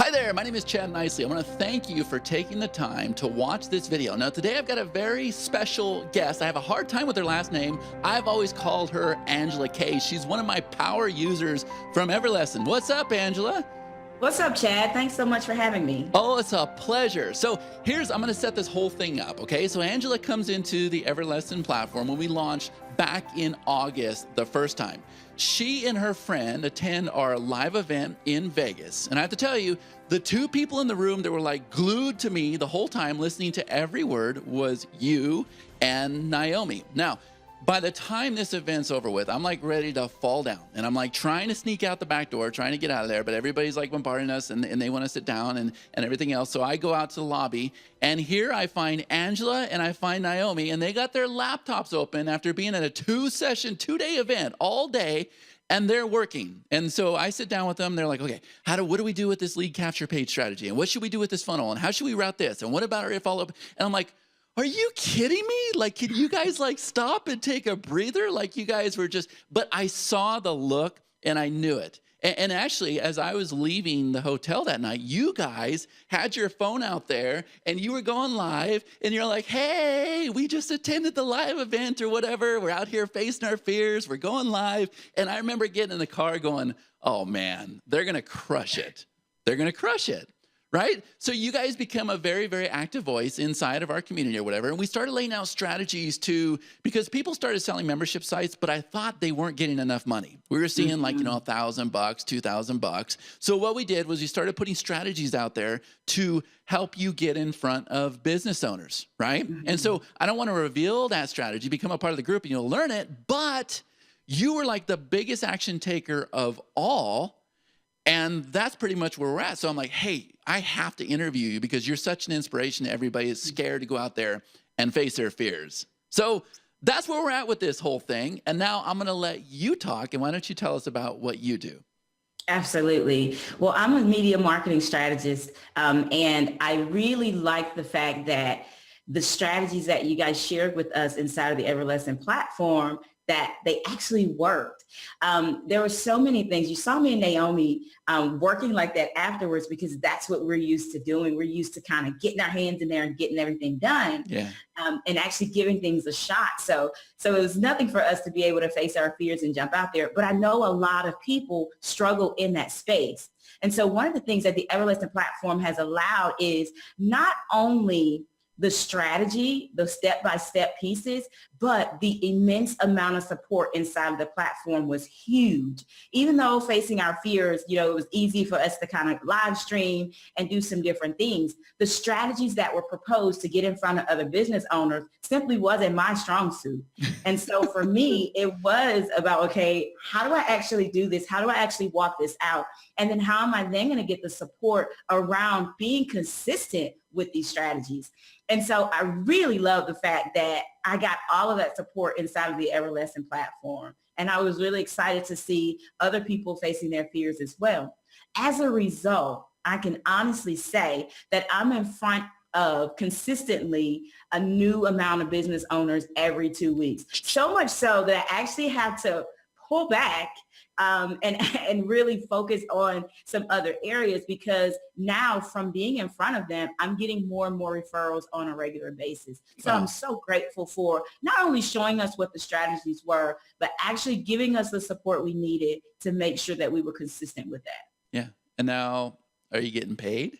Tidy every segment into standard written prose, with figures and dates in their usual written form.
Hi there, my name is Chad Nicely. I want to thank you for taking the time to watch this video. Now, today I've got a very special guest. I have a hard time with her last name. I've always called her Angela K. She's one of my power users from EverLesson. What's up, Angela? What's up, Chad? Thanks so much for having me. Oh, it's a pleasure. So I'm going to set this whole thing up, okay? So Angela comes into the EverLesson platform when we launched back in August the first time. She and her friend attend our live event in Vegas. And I have to tell you, the two people in the room that were like glued to me the whole time listening to every word was you and Naomi. Now, by the time this event's over with, I'm like ready to fall down. And I'm like trying to sneak out the back door, trying to get out of there. But everybody's like bombarding us and they want to sit down and everything else. So I go out to the lobby. And here I find Angela and I find Naomi. And they got their laptops open after being at a two-day event all day. And they're working. And so I sit down with them. They're like, okay, what do we do with this lead capture page strategy? And what should we do with this funnel? And how should we route this? And what about our follow-up? And I'm like, are you kidding me? Like, can you guys like stop and take a breather? Like you guys were but I saw the look and I knew it. And actually, as I was leaving the hotel that night, you guys had your phone out there and you were going live and you're like, hey, we just attended the live event or whatever. We're out here facing our fears. We're going live. And I remember getting in the car going, oh man, they're going to crush it. They're going to crush it. Right? So you guys become a very, very active voice inside of our community or whatever. And we started laying out strategies because people started selling membership sites, but I thought they weren't getting enough money. We were seeing like, $1,000, $2,000. So what we did was we started putting strategies out there to help you get in front of business owners, right? And so I don't want to reveal that strategy, become a part of the group and you'll learn it, but you were like the biggest action taker of all. And that's pretty much where we're at. So I'm like, hey, I have to interview you because you're such an inspiration to everybody that's scared to go out there and face their fears. So that's where we're at with this whole thing. And now I'm going to let you talk. And why don't you tell us about what you do? Absolutely. Well, I'm a media marketing strategist, and I really like the fact that the strategies that you guys shared with us inside of the EverLesson platform, that they actually worked. There were so many things. You saw me and Naomi working like that afterwards because that's what we're used to doing. We're used to kind of getting our hands in there and getting everything done, and actually giving things a shot. So it was nothing for us to be able to face our fears and jump out there. But I know a lot of people struggle in that space. And so one of the things that the EverLesson platform has allowed is not only the strategy, the step-by-step pieces, but the immense amount of support inside of the platform was huge. Even though facing our fears, it was easy for us to kind of live stream and do some different things. The strategies that were proposed to get in front of other business owners simply wasn't my strong suit. And so for me, it was about, okay, how do I actually do this? How do I actually walk this out? And then how am I then going to get the support around being consistent with these strategies? And so I really love the fact that I got all of that support inside of the EverLesson platform. And I was really excited to see other people facing their fears as well. As a result, I can honestly say that I'm in front of consistently a new amount of business owners every 2 weeks. So much so that I actually have to pull back and really focus on some other areas, because now from being in front of them, I'm getting more and more referrals on a regular basis. So I'm so grateful for not only showing us what the strategies were, but actually giving us the support we needed to make sure that we were consistent with that. Yeah. And now, are you getting paid?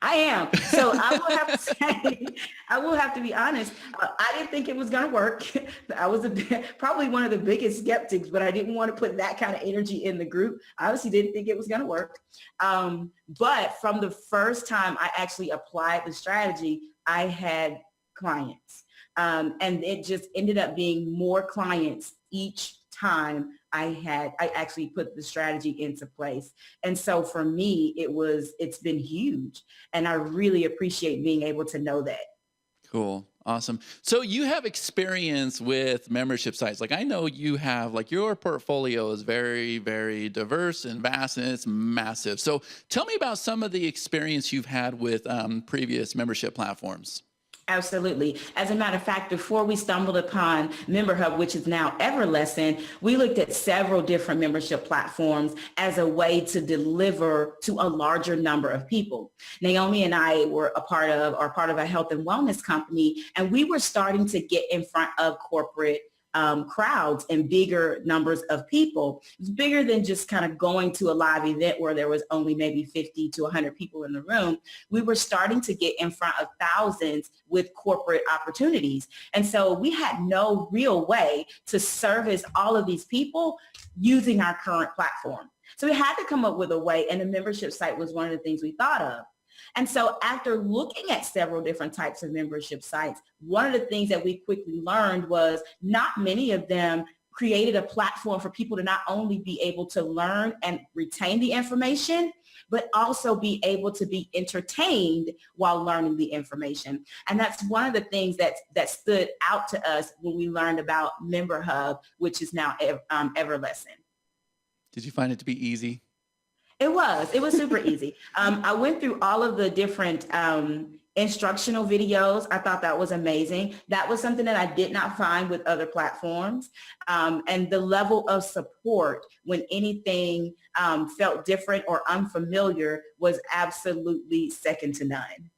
I am. So I will have to say, I will have to be honest. I didn't think it was going to work. I was probably one of the biggest skeptics, but I didn't want to put that kind of energy in the group. I obviously didn't think it was going to work. But from the first time I actually applied the strategy, I had clients. And it just ended up being more clients each time I actually put the strategy into place. And so for me, it's been huge. And I really appreciate being able to know that. Cool. Awesome. So you have experience with membership sites. Like I know you have, like your portfolio is very, very diverse and vast and it's massive. So tell me about some of the experience you've had with previous membership platforms. Absolutely. As a matter of fact, before we stumbled upon Member Hub, which is now EverLesson, we looked at several different membership platforms as a way to deliver to a larger number of people. Naomi and I are part of a health and wellness company, and we were starting to get in front of corporate crowds and bigger numbers of people. It's bigger than just kind of going to a live event where there was only maybe 50 to 100 people in the room. We were starting to get in front of thousands with corporate opportunities. And so we had no real way to service all of these people using our current platform. So we had to come up with a way, and the membership site was one of the things we thought of. And so after looking at several different types of membership sites, one of the things that we quickly learned was not many of them created a platform for people to not only be able to learn and retain the information, but also be able to be entertained while learning the information. And that's one of the things that stood out to us when we learned about Member Hub, which is now EverLesson. Did you find it to be easy? It was super easy. I went through all of the different instructional videos. I thought that was amazing. That was something that I did not find with other platforms. And the level of support when anything felt different or unfamiliar was absolutely second to none.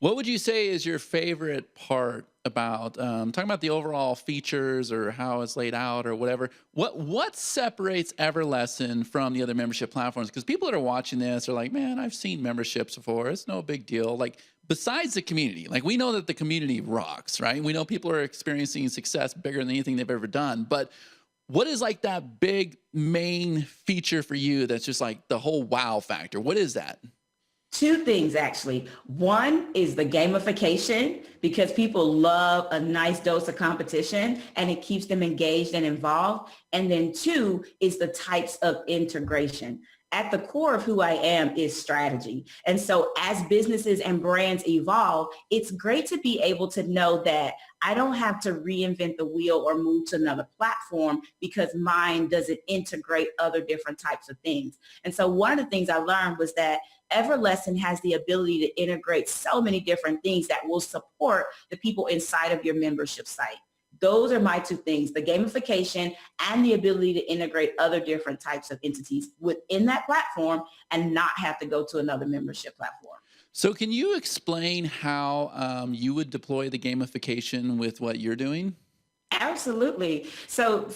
What would you say is your favorite part about talking about the overall features or how it's laid out or whatever? What separates EverLesson from the other membership platforms? Because people that are watching this are like, man, I've seen memberships before. It's no big deal. Like, besides the community, like, we know that the community rocks, right? We know people are experiencing success bigger than anything they've ever done. But what is like that big main feature for you that's just like the whole wow factor? What is that? Two things, actually. One is the gamification, because people love a nice dose of competition and it keeps them engaged and involved. And then two is the types of integration. At the core of who I am is strategy. And so as businesses and brands evolve, it's great to be able to know that I don't have to reinvent the wheel or move to another platform because mine doesn't integrate other different types of things. And so one of the things I learned was that EverLesson has the ability to integrate so many different things that will support the people inside of your membership site. Those are my two things, the gamification and the ability to integrate other different types of entities within that platform and not have to go to another membership platform. So can you explain how you would deploy the gamification with what you're doing? Absolutely. So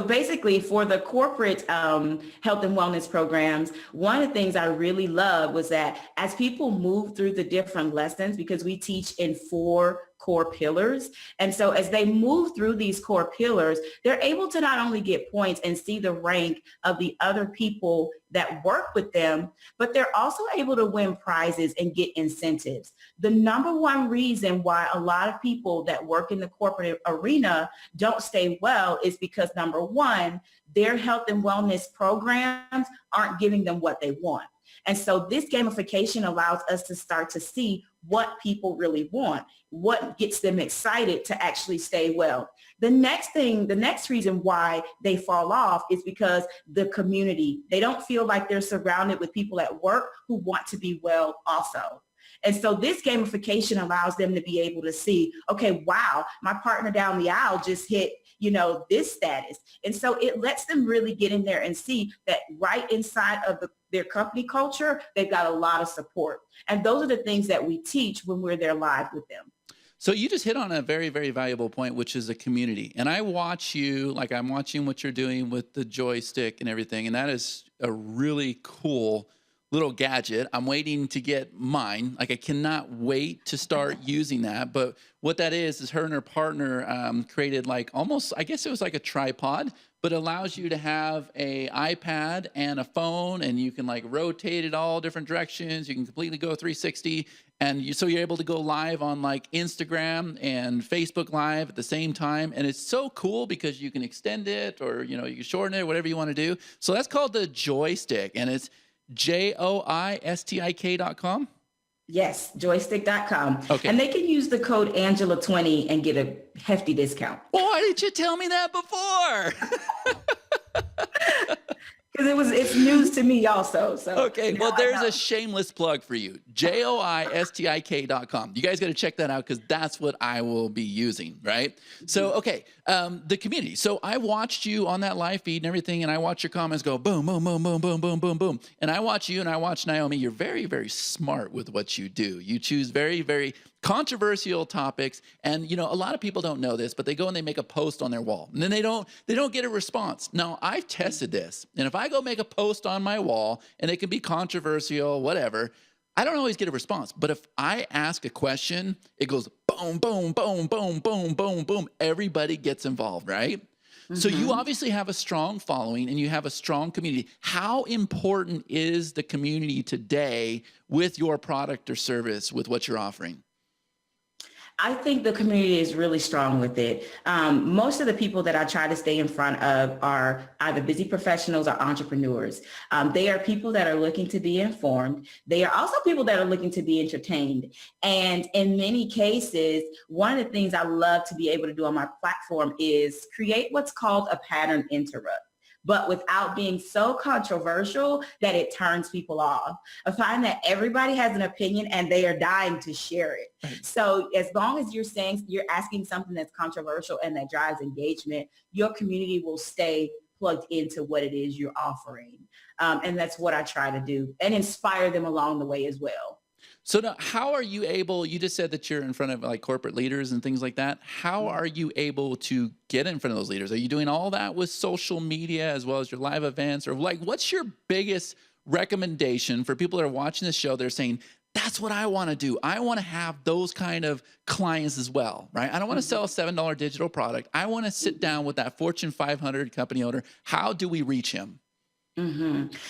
basically for the corporate health and wellness programs, one of the things I really love was that as people move through the different lessons, because we teach in 4 core pillars. And so as they move through these core pillars, they're able to not only get points and see the rank of the other people that work with them, but they're also able to win prizes and get incentives. The number one reason why a lot of people that work in the corporate arena don't stay well is because, number one, their health and wellness programs aren't giving them what they want. And so this gamification allows us to start to see what people really want, what gets them excited to actually stay well. The next reason why they fall off is because the community, they don't feel like they're surrounded with people at work who want to be well also. And so this gamification allows them to be able to see, okay, wow, my partner down the aisle just hit, this status. And so it lets them really get in there and see that right inside of their company culture, they've got a lot of support. And those are the things that we teach when we're there live with them. So you just hit on a very, very valuable point, which is a community. And I watch you, like I'm watching what you're doing with the joystick and everything. And that is a really cool little gadget. I'm waiting to get mine. Like, I cannot wait to start using that. But what that is her and her partner created like almost, I guess it was like a tripod, but allows you to have a iPad and a phone, and you can like rotate it all different directions. You can completely go 360. And so you're able to go live on like Instagram and Facebook Live at the same time. And it's so cool because you can extend it, or, you can shorten it, whatever you want to do. So that's called the joystick, and it's joystik.com. Yes, joystick.com. Okay. And they can use the code Angela20 and get a hefty discount. Why didn't you tell me that before? it's news to me also. So okay, well, there's a shameless plug for you. joistik.com. You guys got to check that out because that's what I will be using, right? So, okay, the community. So I watched you on that live feed and everything, and I watch your comments go boom, boom, boom, boom, boom, boom, boom, boom. And I watch you and I watch Naomi. You're very, very smart with what you do. You choose very, very controversial topics, and a lot of people don't know this, but they go and they make a post on their wall, and then they don't get a response. Now, I've tested this, and if I go make a post on my wall, and it can be controversial, whatever, I don't always get a response. But if I ask a question, it goes boom, boom, boom, boom, boom, boom, boom. Everybody gets involved, right? So you obviously have a strong following and you have a strong community. How important is the community today with your product or service, with what you're offering? I think the community is really strong with it. Most of the people that I try to stay in front of are either busy professionals or entrepreneurs. They are people that are looking to be informed. They are also people that are looking to be entertained. And in many cases, one of the things I love to be able to do on my platform is create what's called a pattern interrupt, but without being so controversial that it turns people off. I find that everybody has an opinion and they are dying to share it. So as long as you're asking something that's controversial and that drives engagement, your community will stay plugged into what it is you're offering. And that's what I try to do, and inspire them along the way as well. So now, how are you able, you just said that you're in front of like corporate leaders and things like that. How are you able to get in front of those leaders? Are you doing all that with social media as well as your live events? Or like, what's your biggest recommendation for people that are watching this show? They're saying, that's what I want to do. I want to have those kind of clients as well, right? I don't want to sell a $7 digital product. I want to sit down with that Fortune 500 company owner. How do we reach him?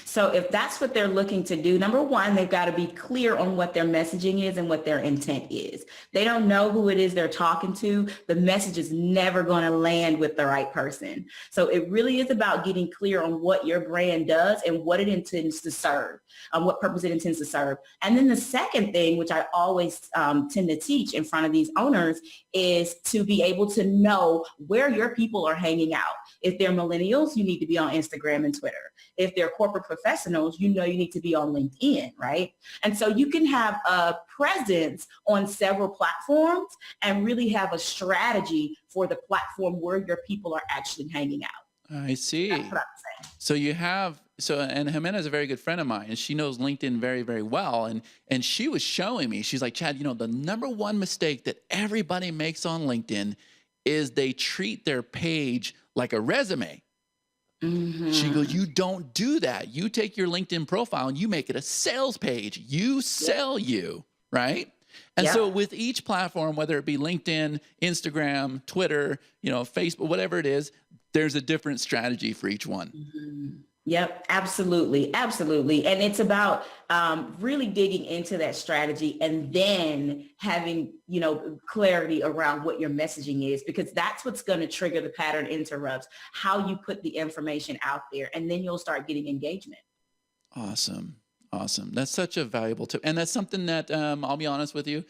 So if that's what they're looking to do, number one, they've got to be clear on what their messaging is and what their intent is. They don't know who it is they're talking to. The message is never going to land with the right person. So it really is about getting clear on what your brand does and what it intends to serve, what purpose it intends to serve. And then the second thing, which I always tend to teach in front of these owners, is to be able to know where your people are hanging out. If they're millennials, you need to be on Instagram and Twitter. If they're corporate professionals, you need to be on LinkedIn, right? And so you can have a presence on several platforms and really have a strategy for the platform where your people are actually hanging out. I see. That's what I'm saying. So you have, and Jimena is a very good friend of mine, and she knows LinkedIn very, very well. And she was showing me, she's like, Chad, the number one mistake that everybody makes on LinkedIn is they treat their page like a resume. She goes, you don't do that. You take your LinkedIn profile and you make it a sales page. You sell you, right? And so with each platform, whether it be LinkedIn, Instagram, Twitter, Facebook, whatever it is, there's a different strategy for each one. Yep, absolutely. Absolutely. And it's about really digging into that strategy and then having, clarity around what your messaging is, because that's what's going to trigger the pattern interrupts, how you put the information out there, and then you'll start getting engagement. Awesome. Awesome. That's such a valuable tip. And that's something that I'll be honest with you,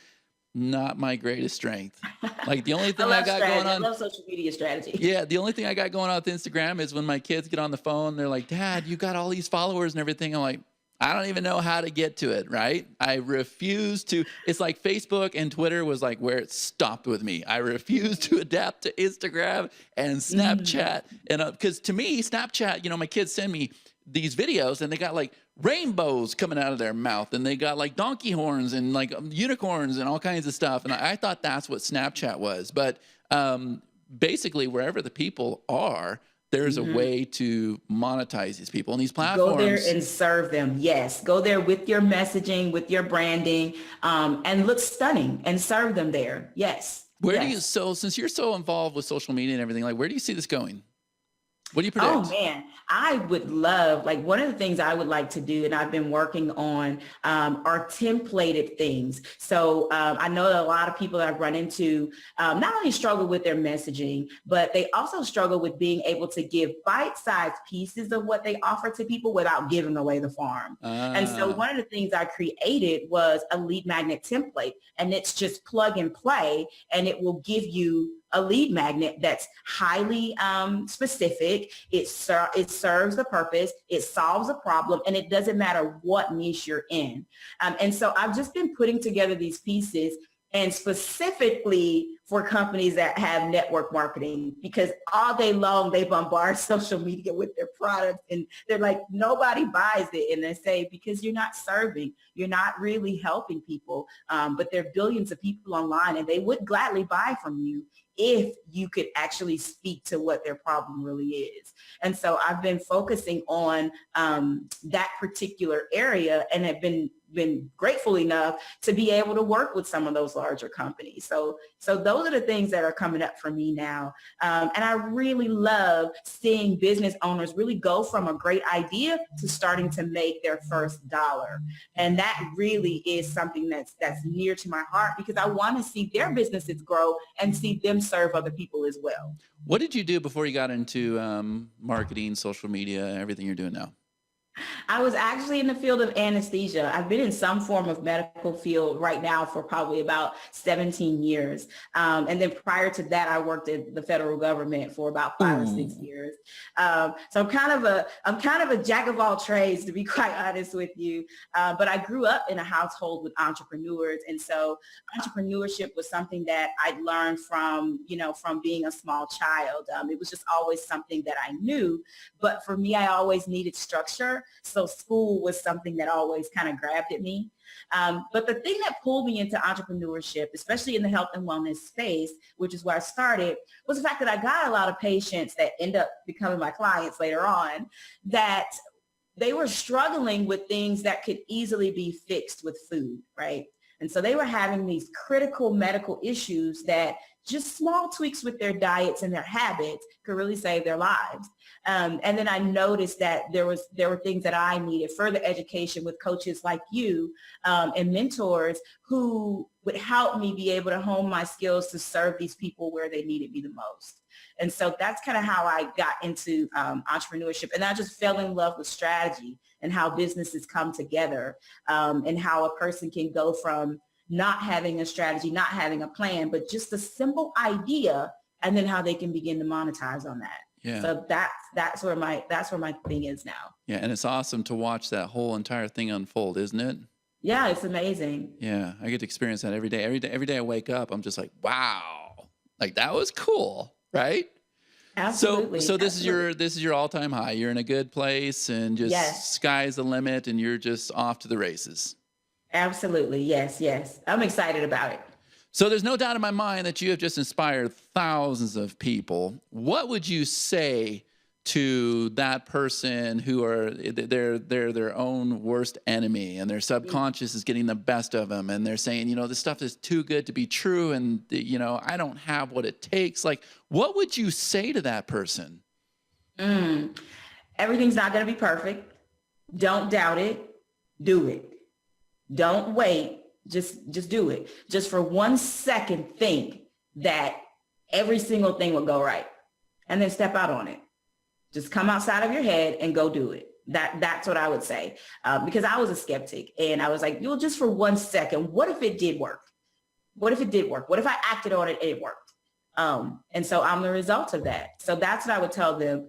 not my greatest strength. Like the only thing I got going on. I love social media strategy. Yeah. The only thing I got going on with Instagram is when my kids get on the phone, they're like, Dad, you got all these followers and everything. I'm like, I don't even know how to get to it. Right. I refuse to. It's like Facebook and Twitter was like where it stopped with me. I refuse to adapt to Instagram and Snapchat. And because to me, Snapchat, my kids send me these videos and they got like rainbows coming out of their mouth and they got like donkey horns and like unicorns and all kinds of stuff. And I thought that's what Snapchat was. But basically wherever the people are, there's a way to monetize these people and these platforms. Go there and serve them. Yes. Go there with your messaging, with your branding, and look stunning and serve them there. Yes. Where do you, so since you're so involved with social media and everything, like where do you see this going? What do you predict? Oh man, I would love, like one of the things I would like to do, and I've been working on, are templated things. So I know that a lot of people that I've run into not only struggle with their messaging, but they also struggle with being able to give bite-sized pieces of what they offer to people without giving away the farm. And so one of the things I created was a lead magnet template, and it's just plug and play, and it will give you a lead magnet that's highly specific. It serves the purpose. It solves a problem, and it doesn't matter what niche you're in. And so I've just been putting together these pieces, and specifically for companies that have network marketing, because all day long they bombard social media with their products, and they're like, nobody buys it. And they say, because you're not serving, you're not really helping people. But there are billions of people online, and they would gladly buy from you if you could actually speak to what their problem really is. And so I've been focusing on that particular area, and have been grateful enough to be able to work with some of those larger companies. So those are the things that are coming up for me now. And I really love seeing business owners really go from a great idea to starting to make their first dollar. And that really is something that's near to my heart, because I want to see their businesses grow and see them serve other people as well. What did you do before you got into marketing, social media, everything you're doing now? I was actually in the field of anesthesia. I've been in some form of medical field right now for probably about 17 years. And then prior to that, I worked at the federal government for about 5 or 6 years. So I'm kind of a jack of all trades, to be quite honest with you. But I grew up in a household with entrepreneurs. And so entrepreneurship was something that I'd learned from being a small child. It was just always something that I knew. But for me, I always needed structure. So school was something that always kind of grabbed at me. But the thing that pulled me into entrepreneurship, especially in the health and wellness space, which is where I started, was the fact that I got a lot of patients that end up becoming my clients later on, that they were struggling with things that could easily be fixed with food, right? And so they were having these critical medical issues that just small tweaks with their diets and their habits could really save their lives. And then I noticed that there were things that I needed, further education with coaches like you and mentors who would help me be able to hone my skills to serve these people where they needed me the most. And so that's kind of how I got into entrepreneurship. And I just fell in love with strategy and how businesses come together, and how a person can go from not having a strategy, not having a plan, but just a simple idea, and then how they can begin to monetize on that. Yeah. So that's where my thing is now. Yeah, and it's awesome to watch that whole entire thing unfold, isn't it? Yeah, it's amazing. Yeah, I get to experience that every day. Every day I wake up, I'm just like, wow, like that was cool, right? Absolutely. So this is your all-time high. You're in a good place, and just sky's the limit, and you're just off to the races. Absolutely. Yes. I'm excited about it. So there's no doubt in my mind that you have just inspired thousands of people. What would you say to that person who are they're their own worst enemy, and their subconscious is getting the best of them, and they're saying, this stuff is too good to be true, and I don't have what it takes? Like, what would you say to that person? Everything's not going to be perfect. Don't doubt it. Do it. Don't wait. Just do it. Just for 1 second, think that every single thing will go right, and then step out on it. Just come outside of your head and go do it. That's what I would say, because I was a skeptic, and I was like, just for 1 second, what if it did work? What if it did work? What if I acted on it and it worked? And so I'm the result of that. So that's what I would tell them,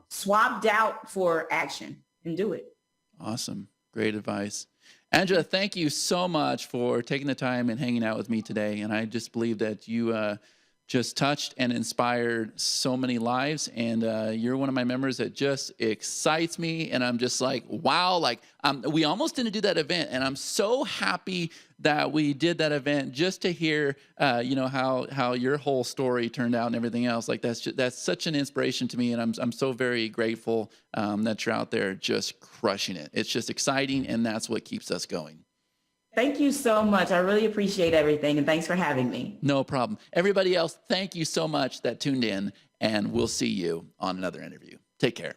swap doubt for action and do it. Awesome. Great advice. Angela, thank you so much for taking the time and hanging out with me today. And I just believe that you just touched and inspired so many lives. And you're one of my members that just excites me. And I'm just like, wow, we almost didn't do that event. And I'm so happy that we did that event just to hear, how your whole story turned out and everything else. Like, that's such an inspiration to me. And I'm so very grateful that you're out there just crushing it. It's just exciting. And that's what keeps us going. Thank you so much. I really appreciate everything, and thanks for having me. No problem. Everybody else, thank you so much that tuned in, and we'll see you on another interview. Take care.